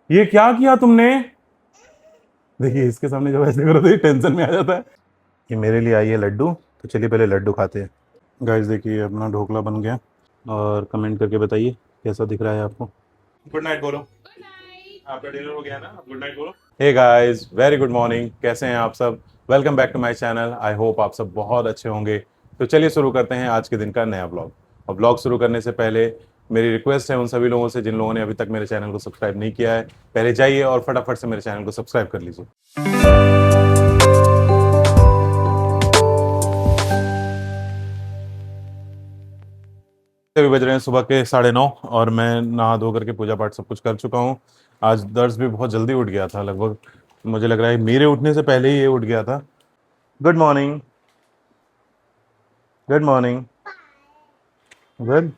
ये क्या किया तुमने? देखिए इसके सामने जब ऐसे करो तो ये टेंशन में आ जाता है। ये मेरे लिए आई है लड्डू, तो चलिए पहले लड्डू खाते हैं। गाइस देखिए अपना ढोकला बन गया, और कमेंट करके बताइए कैसा दिख रहा है आपको। गुड नाइट बोलो। आपका डिनर हो गया ना, गुड नाइट बोलो। Hey guys, very good morning, कैसे हैं आप सब? Welcome back to my channel. I hope आप सब बहुत अच्छे होंगे। तो चलिए शुरू करते हैं आज के दिन का नया ब्लॉग। और ब्लॉग शुरू करने से पहले मेरी रिक्वेस्ट है उन सभी लोगों से जिन लोगों ने अभी तक मेरे चैनल को सब्सक्राइब नहीं किया है, पहले जाइए और फटाफट से मेरे चैनल को सब्सक्राइब कर लीजिए। अभी बज रहे हैं सुबह के 9:30, और मैं नहा धो करके पूजा पाठ सब कुछ कर चुका हूँ। आज दर्श भी बहुत जल्दी उठ गया था, लगभग मुझे लग रहा है मेरे उठने से पहले ही ये उठ गया था। Good morning. Good morning. Good.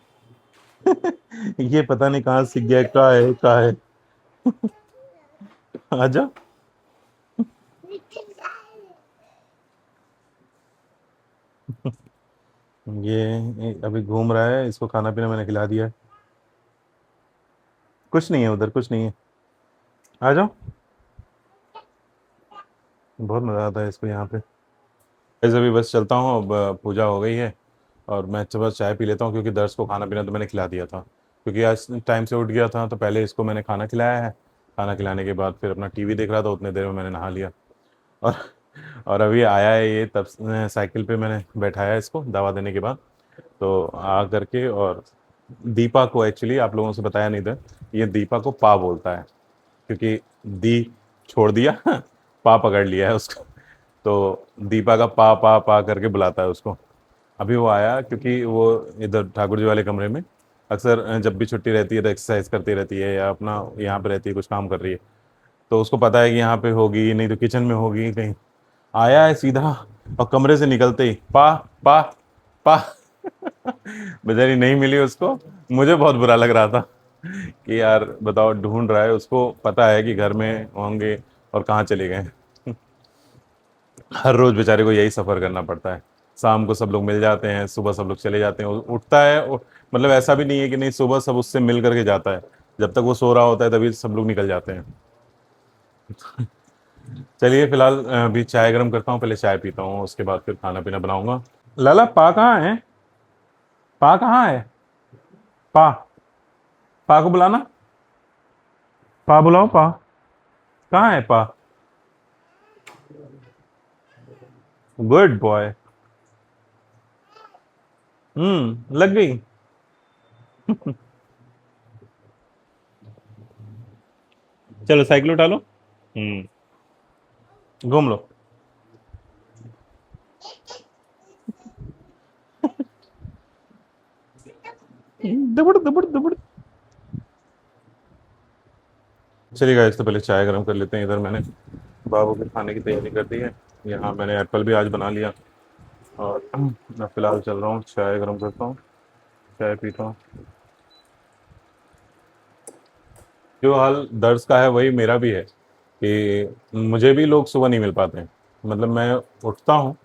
ये पता नहीं कहाँ सीख गया, का है। आजा। ये अभी घूम रहा है, इसको खाना पीना मैंने खिला दिया है। कुछ नहीं है उधर, कुछ नहीं है। आ जाओ। बहुत मज़ा आता है इसको यहाँ पे। ऐसे अभी बस चलता हूँ, अब पूजा हो गई है और मैं बस चाय पी लेता हूँ, क्योंकि दर्श को खाना पीना तो मैंने खिला दिया था, क्योंकि आज टाइम से उठ गया था। तो पहले इसको मैंने खाना खिलाया है, खाना खिलाने के बाद फिर अपना टीवी देख रहा था, उतने देर में मैंने नहा लिया। और और अभी आया है ये, तब साइकिल पे मैंने बैठाया इसको दवा देने के बाद। तो आ करके, और दीपा को एक्चुअली आप लोगों से बताया नहीं था, ये दीपा को पा बोलता है, क्योंकि दी छोड़ दिया पा पकड़ लिया है उसको। तो दीपा का पा पा पा करके बुलाता है उसको। अभी वो आया क्योंकि वो इधर ठाकुर जी वाले कमरे में अक्सर जब भी छुट्टी रहती है तो एक्सरसाइज करती रहती है, या अपना यहाँ पे रहती है, कुछ काम कर रही है। तो उसको पता है कि यहाँ पे होगी, नहीं तो किचन में होगी कहीं। आया है सीधा, और कमरे से निकलते ही पा पा पा। बेचारी नहीं मिली उसको। मुझे बहुत बुरा लग रहा था कि यार बताओ, ढूंढ रहा है, उसको पता है कि घर में होंगे और कहाँ चले गए। हर रोज बेचारे को यही सफर करना पड़ता है। शाम को सब लोग मिल जाते हैं, सुबह सब लोग चले जाते हैं, उठता है मतलब ऐसा भी नहीं है कि नहीं, सुबह सब उससे मिल करके जाता है। जब तक वो सो रहा होता है तभी सब लोग निकल जाते हैं। चलिए फिलहाल अभी चाय गर्म करता हूँ, पहले चाय पीता हूँ, उसके बाद फिर खाना पीना बनाऊंगा। लाला पा कहाँ है? पा कहाँ है? पा। पा को बुलाना। पा बुलाओ, पा कहाँ है पा? Good boy. लग गई। चलो साइकिल उठा लो। घूम लो। दबड़ दबड़ दबड़। चलिए गाइस, तो पहले चाय गरम कर लेते हैं। इधर मैंने बाबू के खाने की तैयारी कर दी है। यहाँ मैंने एप्पल भी आज बना लिया, और मैं फिलहाल चल रहा हूँ, चाय गरम करता हूँ, चाय पीता हूँ। जो हाल दर्द का है वही मेरा भी है, कि मुझे भी लोग सुबह नहीं मिल पाते हैं। मतलब मैं उठता हूँ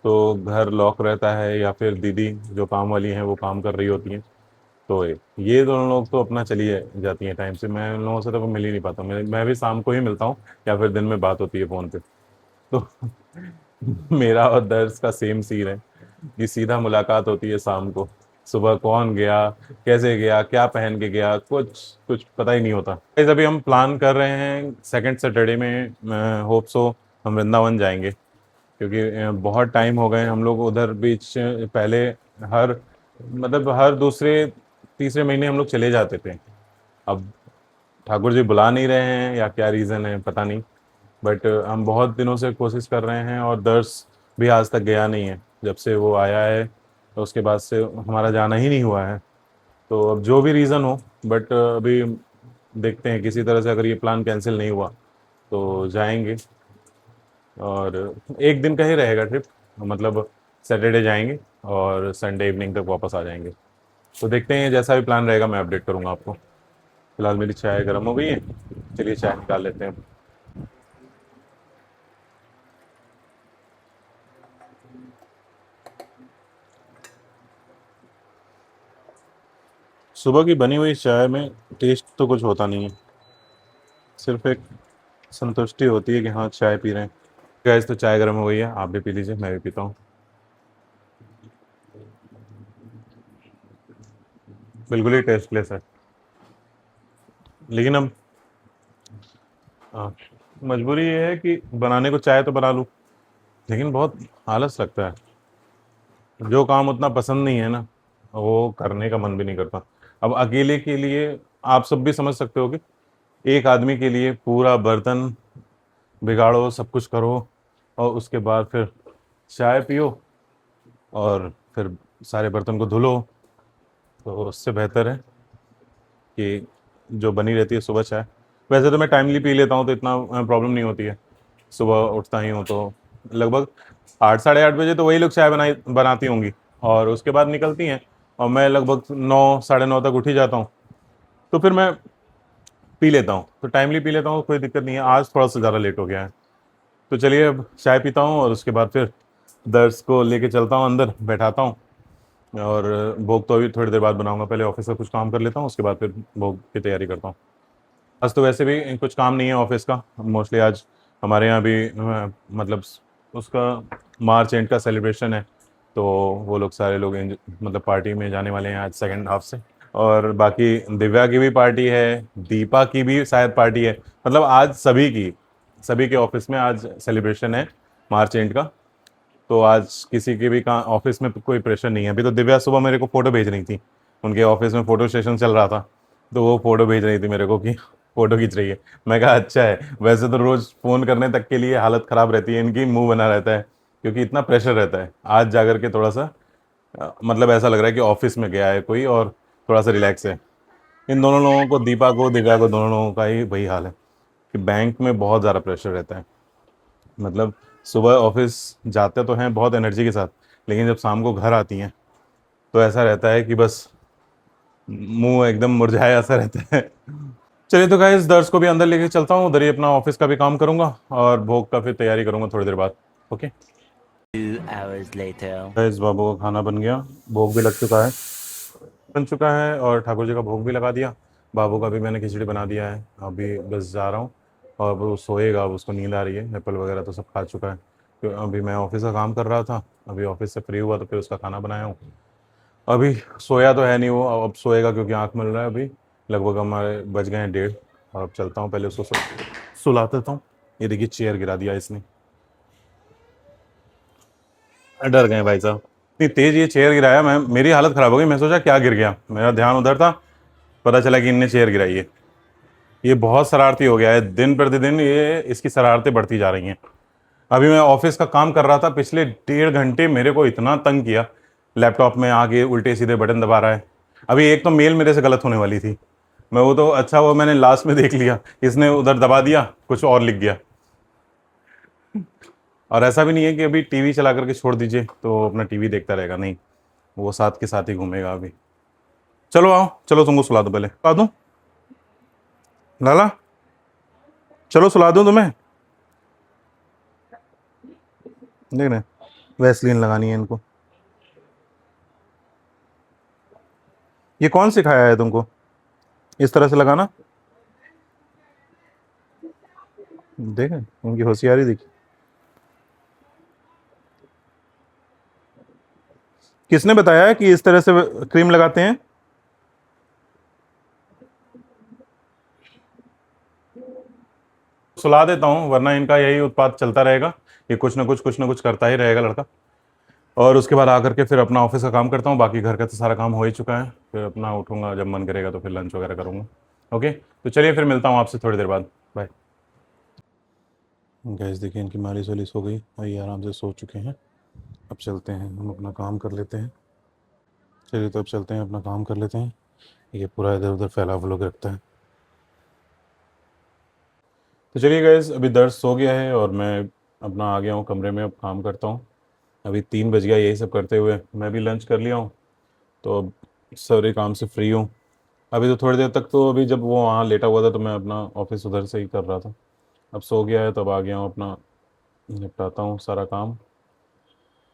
तो घर लॉक रहता है, या फिर दीदी जो काम वाली हैं वो काम कर रही होती हैं। तो ये दोनों लोग तो अपना चली जाती हैं टाइम से, मैं उन लोगों से तो मिल ही नहीं पाता। मैं भी शाम को ही मिलता हूँ, या फिर दिन में बात होती है फ़ोन पे। तो मेरा और दर्श का सेम सीन है कि सीधा मुलाकात होती है शाम को। सुबह कौन गया, कैसे गया, क्या पहन के गया, कुछ कुछ पता ही नहीं होता। Guys, अभी हम प्लान कर रहे हैं सेकंड सैटरडे में, होप सो हम वृंदावन जाएंगे, क्योंकि बहुत टाइम हो गए हम लोग उधर बीच पहले हर मतलब हर दूसरे तीसरे महीने हम लोग चले जाते थे। अब ठाकुर जी बुला नहीं रहे हैं, या क्या रीज़न है पता नहीं, बट हम बहुत दिनों से कोशिश कर रहे हैं, और दर्श भी आज तक गया नहीं है। जब से वो आया है तो उसके बाद से हमारा जाना ही नहीं हुआ है। तो अब जो भी रीज़न हो, बट अभी देखते हैं, किसी तरह से अगर ये प्लान कैंसिल नहीं हुआ तो जाएंगे। और एक दिन का ही रहेगा ट्रिप, मतलब सैटरडे जाएंगे और संडे इवनिंग तक वापस आ जाएंगे। तो देखते हैं, जैसा भी प्लान रहेगा मैं अपडेट करूंगा आपको। फिलहाल मेरी चाय गर्म हो गई है, चलिए चाय निकाल लेते हैं। सुबह की बनी हुई चाय में टेस्ट तो कुछ होता नहीं है। सिर्फ एक संतुष्टि होती है कि हाँ चाय पी रहे हैं। गैस तो चाय गर्म हो गई है, आप भी पी लीजिए, मैं भी पीता हूँ। बिल्कुल ही टेस्टलेस है। लेकिन अब हाँ, मजबूरी ये है कि बनाने को चाहे तो बना लूँ, लेकिन बहुत आलस लगता है। जो काम उतना पसंद नहीं है ना, वो करने का मन भी नहीं करता। अब अकेले के लिए आप सब भी समझ सकते हो कि एक आदमी के लिए पूरा बर्तन बिगाड़ो, सब कुछ करो, और उसके बाद फिर चाय पियो, और फिर सारे बर्तन को धुलो। तो उससे बेहतर है कि जो बनी रहती है सुबह चाय। वैसे तो मैं टाइमली पी लेता हूँ, तो इतना प्रॉब्लम नहीं होती है। सुबह उठता ही हूँ तो लगभग 8 साढ़े 8 बजे तो वही लोग चाय बनाती होंगी, और उसके बाद निकलती हैं, और मैं लगभग 9 साढ़े 9 तक उठ ही जाता हूँ। तो फिर मैं पी लेता हूँ, तो टाइमली पी लेता हूँ, कोई दिक्कत नहीं है। आज थोड़ा सा ज़्यादा लेट हो गया है, तो चलिए अब चाय पीता हूँ, और उसके बाद फिर दर्श को लेके चलता हूँ, अंदर बैठाता हूँ। और भोग तो अभी थोड़ी देर बाद बनाऊंगा, पहले ऑफिस का कुछ काम कर लेता हूँ, उसके बाद फिर भोग की तैयारी करता हूँ। आज तो वैसे भी कुछ काम नहीं है ऑफिस का मोस्टली। आज हमारे यहाँ भी मतलब उसका मार्च एंड का सेलिब्रेशन है, तो वो लोग सारे लोग मतलब पार्टी में जाने वाले हैं आज सेकंड हाफ से। और बाकी दिव्या की भी पार्टी है, दीपा की भी शायद पार्टी है। मतलब आज सभी के ऑफिस में आज सेलिब्रेशन है मार्च एंड का। तो आज किसी के भी का ऑफिस में कोई प्रेशर नहीं है। अभी तो दिव्या सुबह मेरे को फ़ोटो भेज रही थी, उनके ऑफिस में फ़ोटो सेशन चल रहा था, तो वो फ़ोटो भेज रही थी मेरे को कि फ़ोटो खींच रही है। मैं कहा अच्छा है, वैसे तो रोज़ फ़ोन करने तक के लिए हालत ख़राब रहती है इनकी, मुंह बना रहता है, क्योंकि इतना प्रेशर रहता है। आज जा कर के थोड़ा सा मतलब ऐसा लग रहा है कि ऑफिस में गया है कोई, और थोड़ा सा रिलैक्स है। इन दोनों लोगों को, दीपा को दिव्या को, दोनों लोगों का ही वही हाल है कि बैंक में बहुत ज़्यादा प्रेशर रहता है। मतलब सुबह ऑफिस जाते तो हैं बहुत एनर्जी के साथ, लेकिन जब शाम को घर आती हैं तो ऐसा रहता है कि बस मुंह एकदम मुरझाया सा रहता है। चलिए तो गाइस, दर्श को भी अंदर लेके चलता हूँ, उधर ही अपना ऑफिस का भी काम करूंगा, और भोग का फिर तैयारी करूंगा थोड़ी देर बाद। Okay 2 hours later. गाइस, बाबू का खाना बन गया, भोग भी लग चुका है, बन चुका है, और ठाकुर जी का भोग भी लगा दिया। बाबू का भी मैंने खिचड़ी बना दिया है, अभी बस जा रहा हूँ, और वो सोएगा, अब उसको नींद आ रही है। एप्पल वगैरह तो सब खा चुका है। तो अभी मैं ऑफिस का काम कर रहा था, अभी ऑफिस से फ्री हुआ तो फिर उसका खाना बनाया हूँ। अभी सोया तो है नहीं वो, अब सोएगा क्योंकि आँख मिल रहा है अभी। लगभग हमारे बज गए हैं 1:30, और अब चलता हूँ, पहले उसको सुला देता हूँ। ये देखिए चेयर गिरा दिया इसने, डर गए भाई साहब, इतनी तेज ये चेयर गिराया, मैं मेरी हालत खराब हो गई। मैं सोचा क्या गिर गया, मेरा ध्यान उधर था, पता चला कि इनने चेयर गिराई है। ये बहुत शरारती हो गया है, दिन प्रतिदिन ये इसकी शरारतें बढ़ती जा रही हैं। अभी मैं ऑफिस का काम कर रहा था, पिछले 1.5 घंटे मेरे को इतना तंग किया, लैपटॉप में आगे उल्टे सीधे बटन दबा रहा है। अभी एक तो मेल मेरे से गलत होने वाली थी, मैं वो तो अच्छा वो मैंने लास्ट में देख लिया, इसने उधर दबा दिया, कुछ और लिख गया। और ऐसा भी नहीं है कि अभी टीवी चला करके छोड़ दीजिए तो अपना टीवी देखता रहेगा, नहीं, वो साथ के साथ ही घूमेगा अभी। चलो आओ, चलो तुमको सुला दो, पहले सुला दूं लाला, चलो सुला दूं तुम्हें। देख रहे, वैसलीन लगानी है इनको। ये कौन सिखाया है तुमको इस तरह से लगाना? देखें इनकी होशियारी देखी। किसने बताया है कि इस तरह से क्रीम लगाते हैं? सुला देता हूँ, वरना इनका यही उत्पात चलता रहेगा। ये कुछ ना कुछ करता ही रहेगा लड़का। और उसके बाद आकर के फिर अपना ऑफिस का काम करता हूँ, बाकी घर का तो सारा काम हो ही चुका है। फिर अपना उठूंगा, जब मन करेगा तो फिर लंच वगैरह करूँगा। ओके, तो चलिए फिर मिलता हूँ आपसे थोड़ी देर बाद। बाय। गैस देखिए, इनकी मालिश वालिश हो गई और ये आराम से सो चुके हैं। अब चलते हैं, हम अपना काम कर लेते हैं। चलिए तो अब चलते हैं, अपना काम कर लेते हैं। ये पूरा इधर उधर फैला हुआ लोग रखता है। तो चलिए गैस, अभी दर्द सो गया है, और मैं अपना आ गया हूँ कमरे में, अब काम करता हूँ। अभी 3 बज गया, यही सब करते हुए मैं भी लंच कर लिया हूँ, तो अब सारे काम से फ्री हूँ। अभी तो थोड़ी देर तक तो, अभी जब वो वहाँ लेटा हुआ था तो मैं अपना ऑफिस उधर से ही कर रहा था। अब सो गया है, तब आ गया हूँ, अपना निपटाता हूँ सारा काम।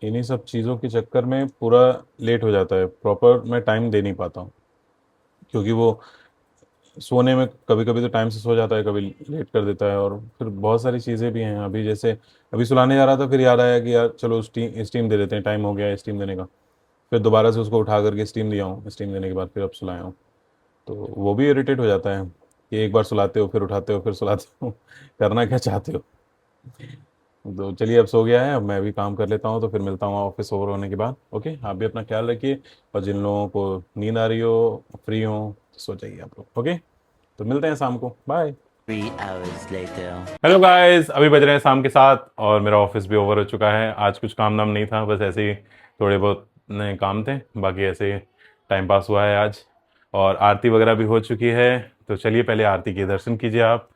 इन्हीं सब चीज़ों के चक्कर में पूरा लेट हो जाता है, प्रॉपर मैं टाइम दे नहीं पाता हूँ, क्योंकि वो सोने में कभी कभी तो टाइम से सो जाता है, कभी लेट कर देता है, और फिर बहुत सारी चीज़ें भी हैं। अभी जैसे अभी सुलाने जा रहा था, फिर याद आया कि यार चलो स्टीम स्टीम दे देते हैं, टाइम हो गया है स्टीम देने का। फिर दोबारा से उसको उठा करके स्टीम दिया हूँ, स्टीम देने के बाद फिर अब सुलाया हूँ। तो वो भी इरिटेट हो जाता है कि एक बार सुलाते हो, फिर उठाते हो, फिर सुलाते हो। करना क्या चाहते हो। तो चलिए अब सो गया है, अब मैं भी काम कर लेता हूँ, तो फिर मिलता हूँ ऑफिस ओवर होने के बाद। ओके, आप भी अपना ख्याल रखिए, और जिन लोगों को नींद आ रही हो, फ्री हो, तो सो जाइए आप लोग। ओके, तो मिलते हैं शाम को, bye. 3 hours later. Hello guys, अभी बज रहे हैं शाम के 7 और मेरा ऑफिस भी ओवर हो चुका है। आज कुछ काम नाम नहीं था, बस ऐसे ही थोड़े बहुत नए काम थे, बाकी ऐसे टाइम पास हुआ है आज। और आरती वगैरह भी हो चुकी है, तो चलिए पहले आरती के दर्शन कीजिए आप।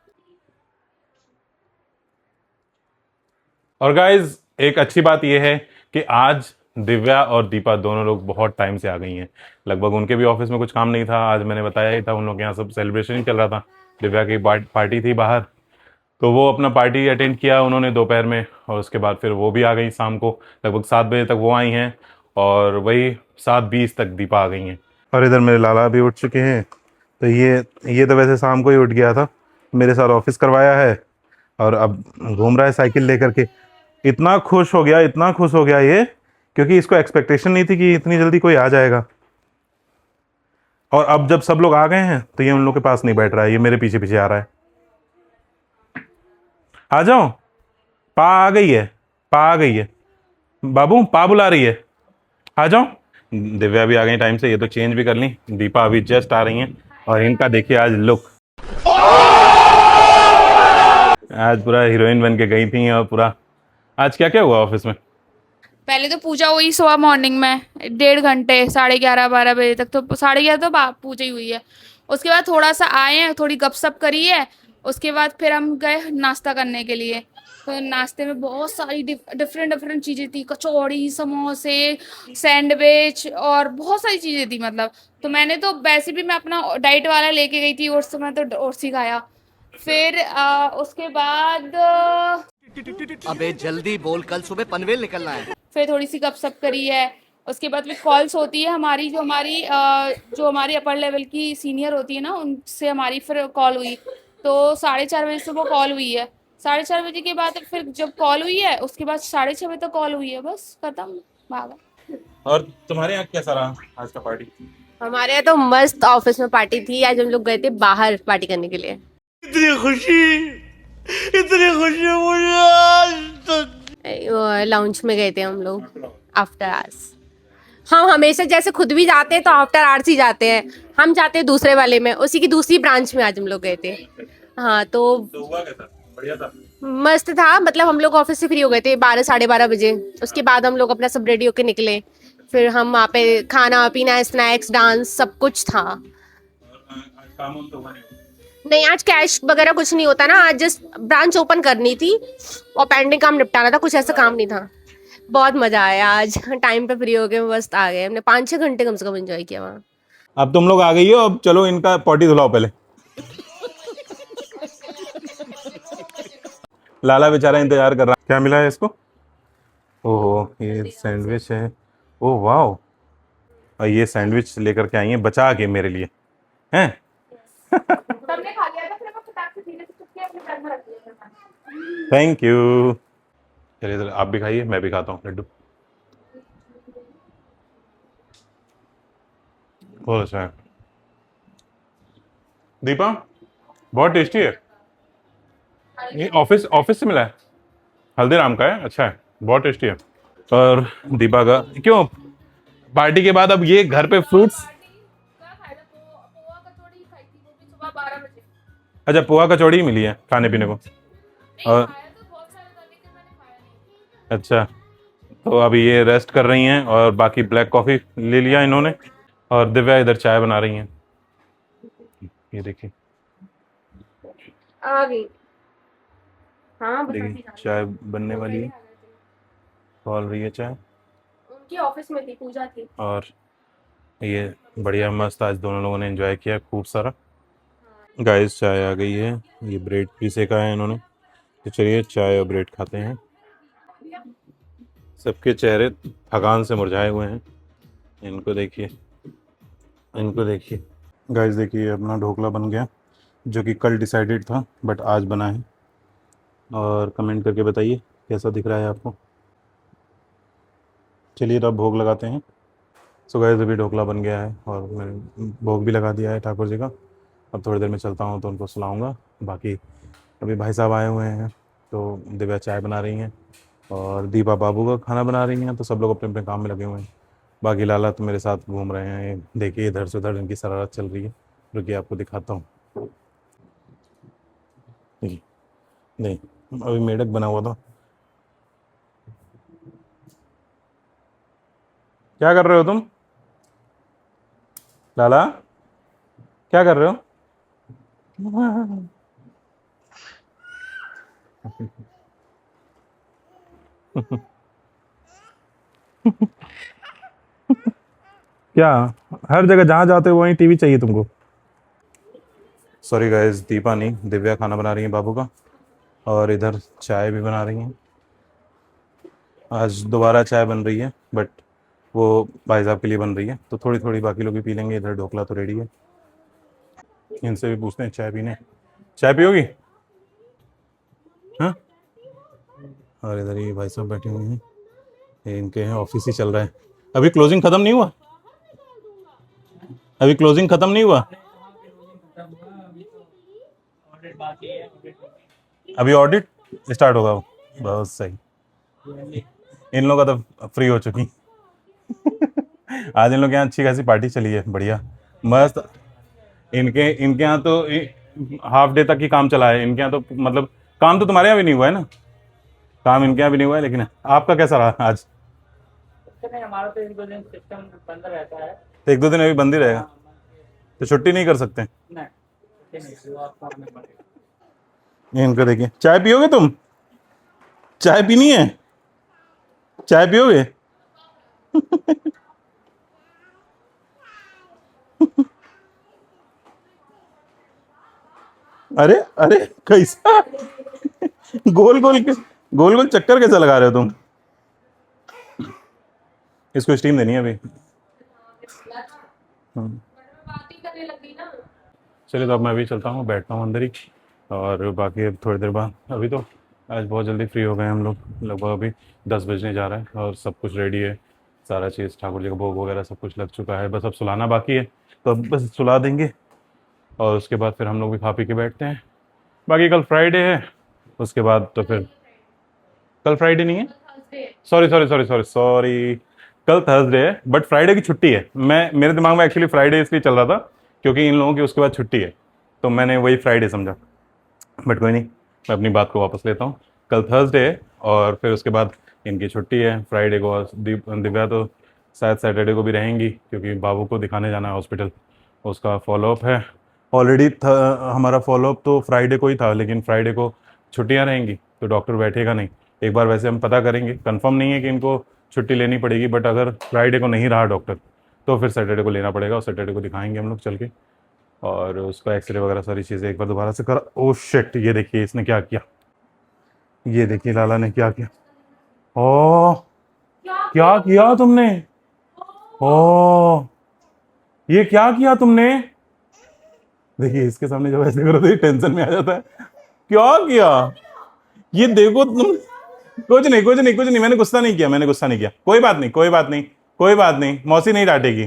और गाइज एक अच्छी बात यह है कि आज दिव्या और दीपा दोनों लोग बहुत टाइम से आ गई हैं। लगभग उनके भी ऑफिस में कुछ काम नहीं था, आज मैंने बताया ही था, उन लोग के यहाँ सब सेलिब्रेशन ही चल रहा था। दिव्या की पार्टी थी बाहर, तो वो अपना पार्टी अटेंड किया उन्होंने दोपहर में, और उसके बाद फिर वो भी आ गई शाम को। लगभग 7 बजे तक वो आई हैं, और वही 7:20 तक दीपा आ गई हैं। और इधर मेरे लाला भी उठ चुके हैं। तो ये तो वैसे शाम को ही उठ गया था, मेरे साथ ऑफिस करवाया है, और अब घूम रहा है साइकिल लेकर के। इतना खुश हो गया, इतना खुश हो गया ये, क्योंकि इसको एक्सपेक्टेशन नहीं थी कि इतनी जल्दी कोई आ जाएगा। और अब जब सब लोग आ गए हैं, तो ये उन लोग के पास नहीं बैठ रहा है, ये मेरे पीछे पीछे आ रहा है। आ जाओ, पा आ गई है, पा आ गई है, बाबू पा बुला रही है, आ जाओ। दिव्या भी आ गई टाइम से, ये तो चेंज भी कर ली। दीपा अभी जस्ट आ रही हैं, और इनका देखिए आज लुक, आज पूरा हीरोइन बन के गई थी। और पूरा आज क्या क्या हुआ ऑफिस में। पहले तो पूजा हुई सुबह मॉर्निंग में 1.5 घंटे, 11:30-12 बजे तक, तो 11:30 तो पूजा ही हुई है। उसके बाद थोड़ा सा आए हैं, थोड़ी गपशप करी है। उसके बाद फिर हम गए नाश्ता करने के लिए। तो नाश्ते में बहुत सारी डिफरेंट डिफरेंट चीज़ें थी, कचौड़ी, समोसे, सैंडविच और बहुत सारी चीज़ें थी मतलब। तो मैंने तो वैसे भी मैं अपना डाइट वाला लेके गई थी, ओट्स, तो मैं तो ओट्स ही खाया। फिर उसके बाद अबे जल्दी बोल, कल सुबह पनवेल निकलना है। फिर थोड़ी सी गपशप करी है। उसके बाद फिर कॉल्स होती है हमारी, जो हमारी अपर लेवल की सीनियर होती है ना, उनसे हमारी फिर कॉल हुई। तो 4:30 बजे से वो कॉल हुई है। 4:30 बजे के बाद फिर जब कॉल हुई है, उसके बाद 6:30 बजे तक कॉल हुई है, बस खत्म, भागा। और तुम्हारे यहाँ कैसा रहा आज का पार्टी। हमारे यहाँ तो मस्त ऑफिस में पार्टी थी। आज हम लोग गए थे बाहर पार्टी करने के लिए। लाउंज में गए थे हम लोग आफ्टर आवर्स। हम हमेशा जैसे खुद भी जाते हैं तो आफ्टर आवर्स ही जाते हैं। हम जाते हैं दूसरे वाले में, उसी की दूसरी ब्रांच में आज हम लोग गए थे। हाँ तो हुआ कैसा, बढ़िया था। मस्त था। मतलब हम लोग ऑफिस से फ्री हो गए थे 12-12:30 बजे। उसके बाद हम लोग अपना सब रेडी होके निकले। फिर हम वहाँ पे खाना पीना, स्नैक्स, डांस, सब कुछ था। आज काम तो हुआ नहीं। नहीं, आज कैश वगैरह कुछ नहीं होता ना, आज जस्ट ब्रांच ओपन करनी थी और पेंडिंग काम निपटाना था, कुछ ऐसा काम नहीं था। बहुत मजा आया आज, टाइम पे फ्री हो गए, मस्त आ गए। हमने 5-6 घंटे कम से कम एंजॉय किया वहाँ। अब तुम लोग आ गई हो, अब चलो इनका पॉटी धुलाओ पहले। लाला बेचारा इंतजार कर रहा। क्या मिला है इसको। ओहो, ये सैंडविच है। ओह वाह, और ये सैंडविच लेकर के आई हैं बचा के मेरे लिए, हैं। सबने खा लिया था, फिर मैं फटाक से धीरे से चुपके अपने बैग में रख दिया। Thank you. चलिए चलिए, आप भी खाइए, मैं भी खाता हूँ लड्डू। बहुत अच्छा है दीपा, बहुत टेस्टी है। ये ऑफिस ऑफिस से मिला है, हल्दीराम का है, अच्छा है, बहुत टेस्टी है। और दीपा का क्यों, पार्टी के बाद अब ये घर पे फ्रूट्स। पोहा कचौड़ी खाई थी, वो भी सुबह 12 बजे। अच्छा, पोहा कचौड़ी ही मिली है खाने पीने को। और खाया तो बहुत सारा था, लेकिन मैंने खाया नहीं। अच्छा, तो अभी ये रेस्ट कर रही हैं, और बाकी ब्लैक कॉफ़ी ले लिया इन्होंने, और दिव्या इधर चाय बना रही हैं। ये देखिए, आ गई। हाँ, देखिए चाय बनने वाली है, खोल रही है चाय। उनकी ऑफिस में थी, पूजा थी। और ये बढ़िया मस्त आज दोनों लोगों ने एंजॉय किया खूब सारा। गाइस चाय आ गई है, ये ब्रेड भी सेका है इन्होंने, तो चलिए चाय और ब्रेड खाते हैं। सबके चेहरे थकान से मुरझाए हुए हैं, इनको देखिए, इनको देखिए। गाइस देखिए अपना ढोकला बन गया, जो कि कल डिसाइडेड था बट आज बना है। और कमेंट करके बताइए कैसा दिख रहा है आपको। चलिए तो अब भोग लगाते हैं। सो गाइस अभी ढोकला बन गया है और मैंने भोग भी लगा दिया है ठाकुर जी का। अब थोड़ी देर में चलता हूँ तो उनको सुलाऊंगा। बाकी अभी भाई साहब आए हुए हैं तो दिव्या चाय बना रही हैं और दीपा बाबू का खाना बना रही हैं, तो सब लोग अपने अपने काम में लगे हुए हैं। बाकी लाला तो मेरे साथ घूम रहे हैं, देखिए इधर से उधर इनकी शरारत चल रही है। रुकिए आपको दिखाता हूँ। नहीं नहीं, अभी मेढक बना हुआ था। क्या कर रहे हो तुम लाला, क्या कर रहे हो? क्या, हर जगह जहाँ जाते हो वहीं टीवी चाहिए तुमको? सॉरी गाइस, दीपा नहीं दिव्या खाना बना रही है बाबू का, और इधर चाय भी बना रही हैं। आज दोबारा चाय बन रही है बट वो भाई साहब के लिए बन रही है, तो थोड़ी थोड़ी बाकी लोग भी पी लेंगे। इधर ढोकला तो रेडी है। इनसे भी पूछते हैं चाय पीने, चाय पियोगी? हाँ। और इधर ये भाई साहब बैठे हुए हैं, ये इनके हैं ऑफिस ही चल रहा है। अभी क्लोजिंग खत्म नहीं हुआ? अभी क्लोजिंग खत्म नहीं हुआ? अभी ऑडिट स्टार्ट होगा। बहुत सही, इन लोगों का तो फ्री हो चुकी। आज इन लोग के यहाँ अच्छी खासी पार्टी चली है, बढ़िया मस्त। इनके इनके यहाँ तो हाफ डे तक ही काम चला है इनके यहाँ तो। मतलब काम तो तुम्हारे यहाँ भी नहीं हुआ है ना, काम इनके यहाँ भी नहीं हुआ है, लेकिन आपका कैसा रहा आज? हमारा तो 1-2 दिन सिस्टम बंद रहता है। तो 1-2 दिन अभी बंद ही रहेगा, तो छुट्टी नहीं कर सकते? नहीं, वो आपको आना पड़ेगा। ये इनको देखिए, चाय पियोगे तुम? चाय पीनी है? चाय पियोगे? अरे अरे कैसा गोल गोल चक्कर कैसा लगा रहे हो तुम? इसको स्टीम देनी है अभी। चलिए तो अब मैं भी चलता हूँ, बैठता हूँ अंदर ही। और बाकी अब थोड़ी देर बाद, अभी तो आज बहुत जल्दी फ्री हो गए हम लोग, लगभग अभी 10 बजने जा रहा है और सब कुछ रेडी है। सारा चीज़ ठाकुर जी का भोग वगैरह सब कुछ लग चुका है, बस अब सुलाना बाकी है, तो अब बस सुला देंगे और उसके बाद फिर हम लोग भी खा पी के बैठते हैं। बाकी कल फ्राइडे है, उसके बाद तो फिर कल फ्राइडे नहीं है, sorry sorry sorry sorry sorry, कल थर्सडे है बट फ्राइडे की छुट्टी है। मैं मेरे दिमाग में एक्चुअली फ्राइडे इसलिए चल रहा था क्योंकि इन लोगों की उसके बाद छुट्टी है, तो मैंने वही फ्राइडे समझा। बट कोई नहीं, मैं अपनी बात को वापस लेता हूँ। कल थर्सडे है और फिर उसके बाद इनकी छुट्टी है फ्राइडे को। और दिव्या तो शायद सैटरडे को भी रहेंगी क्योंकि बाबू को दिखाने जाना है हॉस्पिटल, उसका फॉलोअप है। ऑलरेडी हमारा फॉलोअप तो फ्राइडे को ही था, लेकिन फ्राइडे को छुट्टियाँ रहेंगी तो डॉक्टर बैठेगा नहीं। एक बार वैसे हम पता करेंगे, कंफर्म नहीं है कि इनको छुट्टी लेनी पड़ेगी, बट अगर फ्राइडे को नहीं रहा डॉक्टर तो फिर सैटरडे को लेना पड़ेगा और सैटरडे को दिखाएंगे हम लोग चल के, और उसका एक्सरे वगैरह सारी चीज़ें एक बार दोबारा से कर। ओ शिट, ये देखिए इसने क्या किया, ये देखिए लाला ने क्या किया। ओ क्या किया तुमने? ओ ये क्या किया तुमने? देखिए इसके सामने जब ऐसे करो तो ये टेंशन में आ जाता है। क्या किया ये देखो तुम। कुछ नहीं कुछ नहीं कुछ नहीं, मैंने गुस्सा नहीं किया, मैंने गुस्सा नहीं किया। कोई बात नहीं कोई बात नहीं कोई बात नहीं, मौसी नहीं डांटेगी।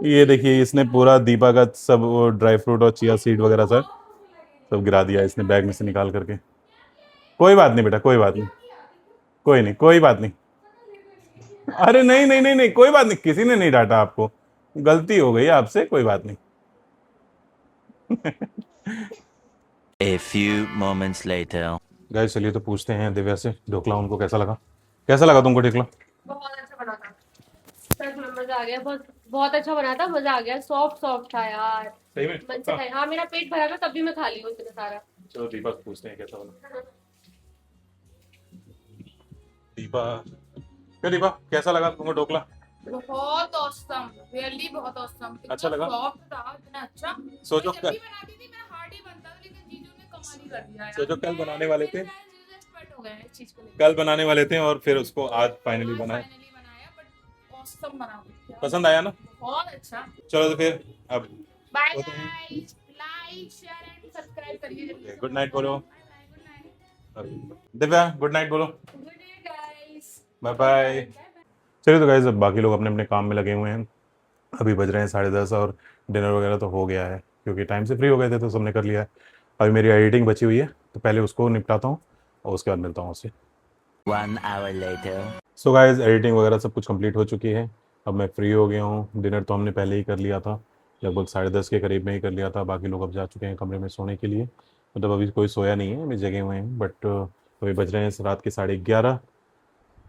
ये देखिए इसने पूरा दीपा का सब वो ड्राई फ्रूट और चिया सीड वगैरह सब गिरा दिया इसने बैग में से निकाल करके। कोई बात नहीं बेटा, कोई बात नहीं, कोई नहीं कोई बात नहीं। अरे नहीं नहीं नहीं नहीं, कोई बात नहीं, किसी ने नहीं डांटा आपको, गलती हो गई आपसे, कोई बात नहीं। A few moments later. Guys चलिए तो पूछते हैं दिव्या से ढोकला उनको कैसा लगा। कैसा लगा तुमको ढोकला? बहुत अच्छा बना था, सच में मजा आ गया। बहुत बहुत अच्छा बना था, मजा आ गया। सॉफ्ट सॉफ्ट था यार, सही में? मन से खाई। हाँ मेरा पेट भरा था तब भी मैं खा ली हूँ इतना सारा। चलो दीपा से पूछते हैं कैसा बना। दीपा, क्या दीपा कैसा लगा तुमको ढोकला? बहुत औसम, रियली बहुत औसम। अच्छा लगा? सॉफ्ट था, इतना अच्छा। सोचो मैं जब भी बनाती थी मेरा हार्ड ही बनता था, लेकिन जीजू ने कमाल ही कर दिया यार। सोचो कल बनाने वाले थे, जीजू एक्सपर्ट हो गए हैं इस चीज को लेकर। कल बनाने वाले थे और फिर उसको आज फाइनली बनाए। फाइनली बनाया, बट औसम बना दिया। पसंद आया ना? बहुत अच्छा। चलो तो फिर अब बाय होते हैं। Guys, like share and subscribe करिए जल्दी से। गुड नाइट बोलो। Bye bye, good night. Divya good night बोलो। Good night guys. Bye bye. चलिए तो गाइस अब बाकी लोग अपने अपने काम में लगे हुए हैं। अभी बज रहे हैं 10:30 और डिनर वगैरह तो हो गया है क्योंकि टाइम से फ्री हो गए थे तो सबने कर लिया है। अभी मेरी एडिटिंग बची हुई है तो पहले उसको निपटाता हूँ और उसके बाद मिलता हूँ उससे। 1 hour later. So guys editing वगैरह सब कुछ कंप्लीट हो चुकी है। अब मैं फ्री हो गया हूँ। डिनर तो हमने पहले ही कर लिया था, लगभग 10:30 के करीब में ही कर लिया था। बाकी लोग अब जा चुके हैं कमरे में सोने के लिए, मतलब अभी कोई सोया नहीं है, अभी जगे हुए हैं। बट अभी बज रहे हैं रात के 11:30,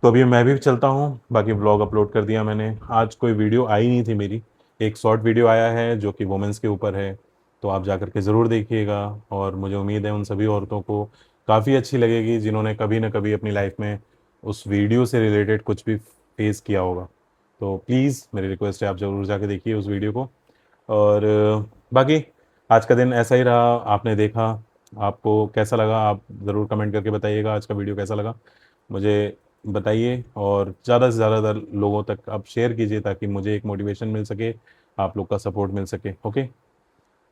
तो अभी मैं भी चलता हूँ। बाकी ब्लॉग अपलोड कर दिया मैंने। आज कोई वीडियो आई नहीं थी मेरी, एक शॉर्ट वीडियो आया है जो कि वुमेंस के ऊपर है, तो आप जा कर के ज़रूर देखिएगा। और मुझे उम्मीद है उन सभी औरतों को काफ़ी अच्छी लगेगी जिन्होंने कभी ना कभी अपनी लाइफ में उस वीडियो से रिलेटेड कुछ भी फेस किया होगा। तो प्लीज़ मेरी रिक्वेस्ट है आप ज़रूर जाके देखिए उस वीडियो को। और बाकी आज का दिन ऐसा ही रहा, आपने देखा, आपको कैसा लगा आप ज़रूर कमेंट करके बताइएगा। आज का वीडियो कैसा लगा मुझे बताइए, और ज़्यादा से ज़्यादा लोगों तक आप शेयर कीजिए ताकि मुझे एक मोटिवेशन मिल सके, आप लोग का सपोर्ट मिल सके। ओके,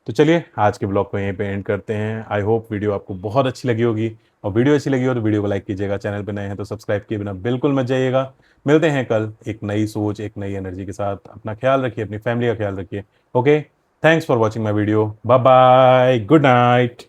तो चलिए आज के ब्लॉग को यहीं पे एंड करते हैं। आई होप वीडियो आपको बहुत अच्छी लगी होगी, और वीडियो अच्छी लगी हो तो वीडियो को लाइक कीजिएगा। चैनल पे नए हैं तो सब्सक्राइब किए बिना बिल्कुल मत जाइएगा। मिलते हैं कल एक नई सोच, एक नई एनर्जी के साथ। अपना ख्याल रखिए, अपनी फैमिली का ख्याल रखिए। Okay, thanks for watching my video. Bye bye, good night.